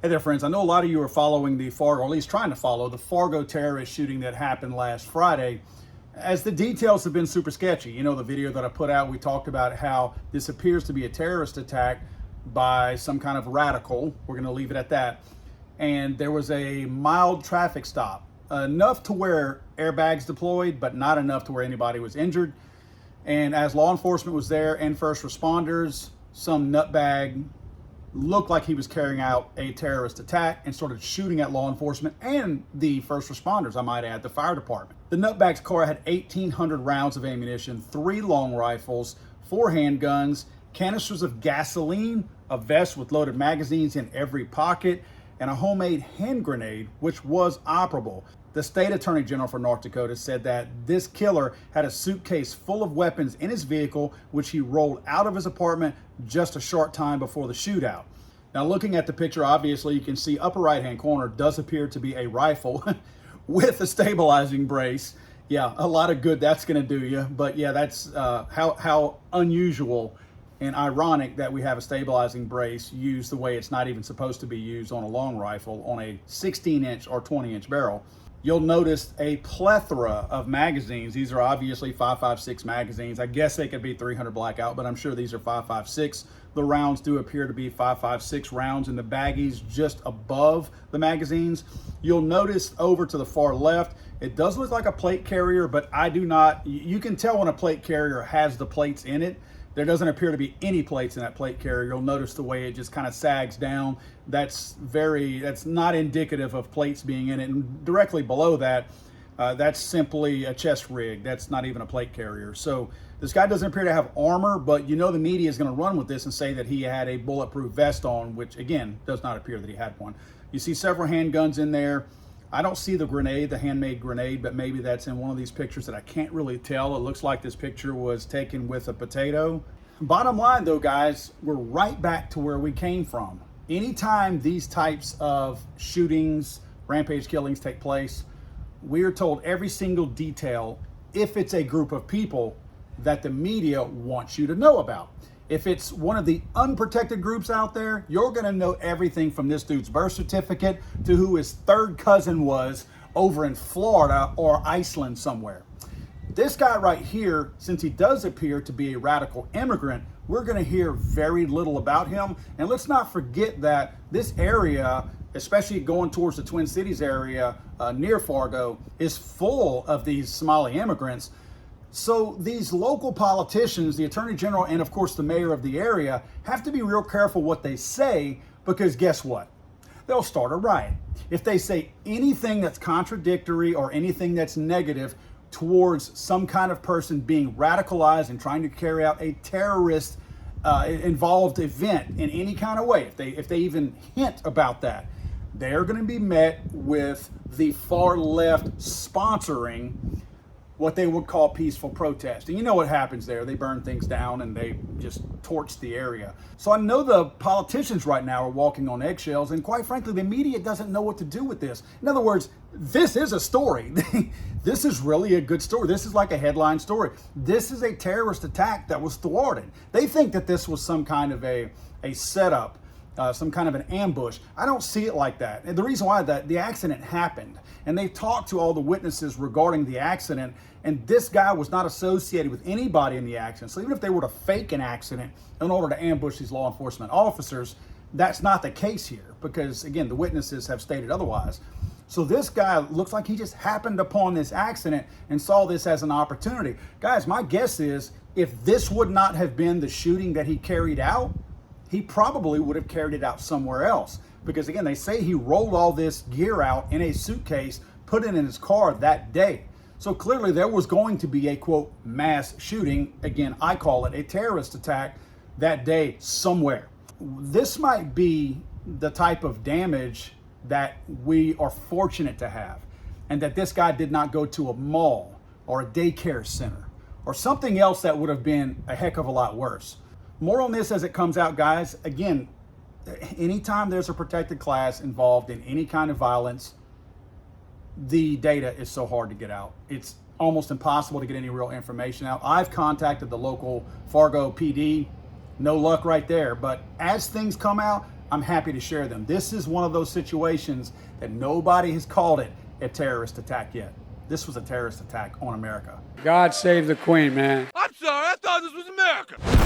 Hey there, friends. I know a lot of you are following the Fargo, or at least trying to follow the Fargo terrorist shooting that happened last Friday, as the details have been super sketchy. You know, the video that I put out, we talked about how this appears to be a terrorist attack by some kind of radical. We're going to leave it at that. And there was a mild traffic stop, enough to where airbags deployed, but not enough to where anybody was injured. And as law enforcement was there and first responders, some nutbag looked like he was carrying out a terrorist attack and started shooting at law enforcement and the first responders, I might add, the fire department. The nutbag's car had 1,800 rounds of ammunition, 3 long rifles, 4 handguns, canisters of gasoline, a vest with loaded magazines in every pocket, and a homemade hand grenade, which was operable. The state attorney general for North Dakota said that this killer had a suitcase full of weapons in his vehicle, which he rolled out of his apartment just a short time before the shootout. Now, looking at the picture, obviously you can see upper right-hand corner does appear to be a rifle with a stabilizing brace. Yeah, a lot of good that's going to do you. But yeah, that's how unusual and ironic that we have a stabilizing brace used the way it's not even supposed to be used on a long rifle on a 16-inch or 20-inch barrel. You'll notice a plethora of magazines. These are obviously 5.56 magazines. I guess they could be 300 blackout, but I'm sure these are 5.56. The rounds do appear to be 5.56 rounds in the baggies just above the magazines. You'll notice over to the far left, it does look like a plate carrier, but you can tell when a plate carrier has the plates in it. There doesn't appear to be any plates in that plate carrier. You'll notice the way it just kind of sags down. That's not indicative of plates being in it. And directly below that, that's simply a chest rig. That's not even a plate carrier. So this guy doesn't appear to have armor, but you know the media is going to run with this and say that he had a bulletproof vest on, which again, does not appear that he had one. You see several handguns in there. I don't see the grenade, the handmade grenade, but maybe that's in one of these pictures that I can't really tell. It looks like this picture was taken with a potato. Bottom line though, guys, we're right back to where we came from. Anytime these types of shootings, rampage killings take place, we are told every single detail, if it's a group of people that the media wants you to know about. If it's one of the unprotected groups out there, you're going to know everything from this dude's birth certificate to who his third cousin was over in Florida or Iceland somewhere. This guy right here, since he does appear to be a radical immigrant, we're going to hear very little about him. And let's not forget that this area, especially going towards the Twin Cities area near Fargo, is full of these Somali immigrants. So these local politicians, the attorney general, and of course the mayor of the area, have to be real careful what they say, because guess what? They'll start a riot. If they say anything that's contradictory or anything that's negative towards some kind of person being radicalized and trying to carry out a terrorist involved event in any kind of way, if they even hint about that, they're going to be met with the far left sponsoring what they would call peaceful protest. And you know what happens there. They burn things down and they just torch the area. So I know the politicians right now are walking on eggshells, and quite frankly, the media doesn't know what to do with this. In other words, this is a story. This is really a good story. This is like a headline story. This is a terrorist attack that was thwarted. They think that this was some kind of a setup, some kind of an ambush. I don't see it like that. And the reason why that the accident happened, and they've talked to all the witnesses regarding the accident, and this guy was not associated with anybody in the accident. So even if they were to fake an accident in order to ambush these law enforcement officers, that's not the case here, because again, the witnesses have stated otherwise. So this guy looks like he just happened upon this accident and saw this as an opportunity. Guys, my guess is if this would not have been the shooting that he carried out, he probably would have carried it out somewhere else. Because again, they say he rolled all this gear out in a suitcase, put it in his car that day. So clearly there was going to be a, quote, mass shooting. Again, I call it a terrorist attack that day somewhere. This might be the type of damage that we are fortunate to have, and that this guy did not go to a mall or a daycare center or something else that would have been a heck of a lot worse. More on this as it comes out, guys. Again, anytime there's a protected class involved in any kind of violence, the data is so hard to get out. It's almost impossible to get any real information out. I've contacted the local Fargo PD. No luck right there. But as things come out, I'm happy to share them. This is one of those situations that nobody has called it a terrorist attack yet. This was a terrorist attack on America. God save the Queen, man. I'm sorry, I thought this was America.